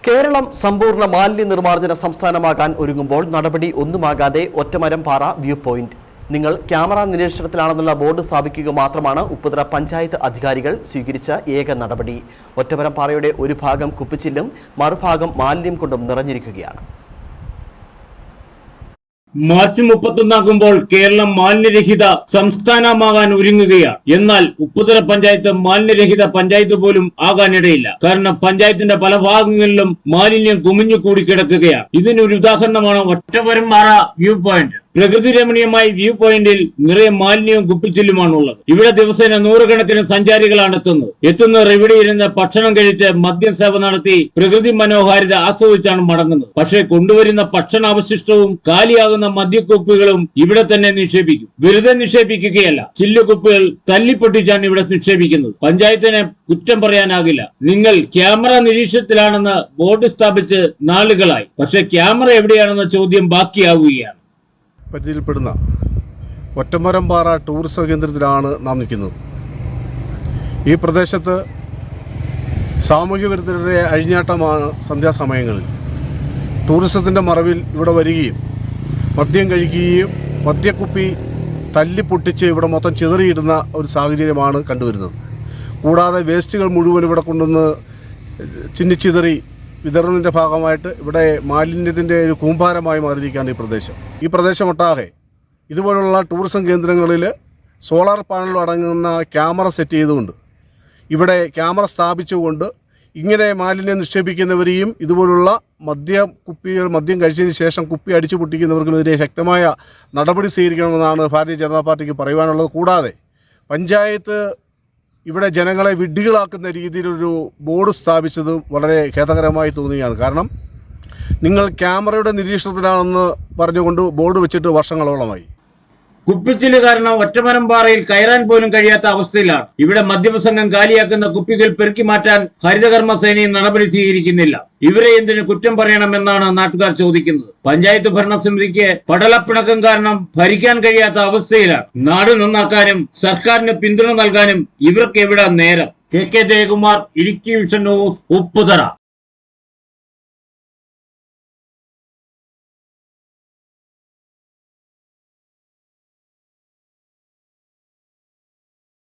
കേരളം സമ്പൂർണ്ണ മാലിന്യ നിർമ്മാർജ്ജന സംസ്ഥാനമാകാൻ ഒരുങ്ങുമ്പോൾ നടപടി ഒന്നുമാകാതെ ഒറ്റമരം പാറ വ്യൂ പോയിന്റ്. നിങ്ങൾ ക്യാമറ നിരീക്ഷണത്തിലാണെന്നുള്ള ബോർഡ് സ്ഥാപിക്കുക മാത്രമാണ് ഉപ്പുതറ പഞ്ചായത്ത് അധികാരികൾ സ്വീകരിച്ച ഏക നടപടി. ഒറ്റമരം പാറയുടെ ഒരു ഭാഗം കുപ്പിച്ചില്ലും മറുഭാഗം മാലിന്യം കൊണ്ടും നിറഞ്ഞിരിക്കുകയാണ്. മാർച്ച് 31 കേരളം മാലിന്യരഹിത സംസ്ഥാനമാകാൻ ഒരുങ്ങുകയാണ്. എന്നാൽ ഉപ്പുതറ പഞ്ചായത്ത് മാലിന്യരഹിത പഞ്ചായത്ത് പോലും ആകാനിടയില്ല. കാരണം പഞ്ചായത്തിന്റെ പല ഭാഗങ്ങളിലും മാലിന്യം കുമിഞ്ഞു കൂടി കിടക്കുകയാണ്. ഇതിനൊരു ഉദാഹരണമാണ് ഒറ്റമരം പാറ വ്യൂ പോയിന്റ്. പ്രകൃതി രമണീയമായ വ്യൂ പോയിന്റിൽ നിറയെ മാലിന്യവും കുപ്പിച്ചില്ലുമാണുള്ളത്. ഇവിടെ ദിവസേന നൂറുകണക്കിന് സഞ്ചാരികളാണ് എത്തുന്നവർ ഇവിടെ ഇരുന്ന് ഭക്ഷണം കഴിച്ച് മദ്യം സേവ നടത്തി പ്രകൃതി മനോഹാരിത ആസ്വദിച്ചാണ് മടങ്ങുന്നത്. പക്ഷേ കൊണ്ടുവരുന്ന ഭക്ഷണാവശിഷ്ടവും കാലിയാകുന്ന മദ്യക്കുപ്പികളും ഇവിടെ തന്നെ നിക്ഷേപിക്കും. വെറുതെ നിക്ഷേപിക്കുകയല്ല, ചില്ലുകുപ്പികൾ തല്ലിപ്പൊട്ടിച്ചാണ് ഇവിടെ നിക്ഷേപിക്കുന്നത്. പഞ്ചായത്തിനെ കുറ്റം പറയാനാകില്ല. നിങ്ങൾ ക്യാമറ നിരീക്ഷണത്തിലാണെന്ന് ബോർഡ് സ്ഥാപിച്ച് നാളുകളായി. പക്ഷേ ക്യാമറ എവിടെയാണെന്ന ചോദ്യം ബാക്കിയാവുകയാണ്. പരിധിയിൽപ്പെടുന്ന ഒറ്റമരം പാറ ടൂറിസം കേന്ദ്രത്തിലാണ് നാം നിൽക്കുന്നത്. ഈ പ്രദേശത്ത് സാമൂഹ്യ വിരുദ്ധരുടെ അഴിഞ്ഞാട്ടമാണ് സന്ധ്യാസമയങ്ങളിൽ. ടൂറിസത്തിൻ്റെ മറവിൽ ഇവിടെ വരികയും മദ്യം കഴിക്കുകയും മദ്യക്കുപ്പി തല്ലിപ്പൊട്ടിച്ച് ഇവിടെ മൊത്തം ചിതറിയിടുന്ന ഒരു സാഹചര്യമാണ് കണ്ടുവരുന്നത്. കൂടാതെ വേസ്റ്റുകൾ മുഴുവൻ ഇവിടെ കൊണ്ടുവന്ന് ചിന്നിച്ചിതറി വിതരണത്തിൻ്റെ ഭാഗമായിട്ട് ഇവിടെ മാലിന്യത്തിൻ്റെ ഒരു കൂമ്പാരമായി മാറിയിരിക്കുകയാണ് ഈ പ്രദേശം ഒട്ടാകെ. ഇതുപോലുള്ള ടൂറിസം കേന്ദ്രങ്ങളിൽ സോളാർ പാനൽ അടങ്ങുന്ന ക്യാമറ സെറ്റ് ചെയ്തുകൊണ്ട് ഇവിടെ ക്യാമറ സ്ഥാപിച്ചുകൊണ്ട് ഇങ്ങനെ മാലിന്യം നിക്ഷേപിക്കുന്നവരെയും ഇതുപോലുള്ള മദ്യം കഴിച്ചതിന് ശേഷം കുപ്പി അടിച്ചു പൊട്ടിക്കുന്നവർക്കെതിരെ ശക്തമായ നടപടി സ്വീകരിക്കണമെന്നാണ് ഭാരതീയ ജനതാ പാർട്ടിക്ക് പറയുവാനുള്ളത്. കൂടാതെ പഞ്ചായത്ത് ഇവിടെ ജനങ്ങളെ വിഡ്ഢികളാക്കുന്ന രീതിയിലൊരു ബോർഡ് സ്ഥാപിച്ചത് വളരെ ഖേദകരമായി തോന്നുകയാണ്. കാരണം നിങ്ങൾ ക്യാമറയുടെ നിരീക്ഷണത്തിലാണെന്ന് പറഞ്ഞുകൊണ്ട് ബോർഡ് വെച്ചിട്ട് വർഷങ്ങളോളമായി. കുപ്പിച്ചില് കാരണം ഒറ്റമരം പാറയിൽ കയറാൻ പോലും കഴിയാത്ത അവസ്ഥയിലാണ്. ഇവിടെ മദ്യപ്രസംഗം കാലിയാക്കുന്ന കുപ്പികൾ പെറുക്കി മാറ്റാൻ ഹരിതകർമ്മ സേനയും നടപടി സ്വീകരിക്കുന്നില്ല. ഇവരെ എന്തിനു കുറ്റം പറയണമെന്നാണ് നാട്ടുകാർ ചോദിക്കുന്നത്. പഞ്ചായത്ത് ഭരണസമിതിക്ക് പടലപ്പിണക്കം കാരണം ഭരിക്കാൻ കഴിയാത്ത അവസ്ഥയിലാണ്. നാട് നന്നാക്കാനും സർക്കാരിന് പിന്തുണ നൽകാനും ഇവർക്ക് എവിടെ നേരം? K Jayakumar, Idukki vision news, Upputhara.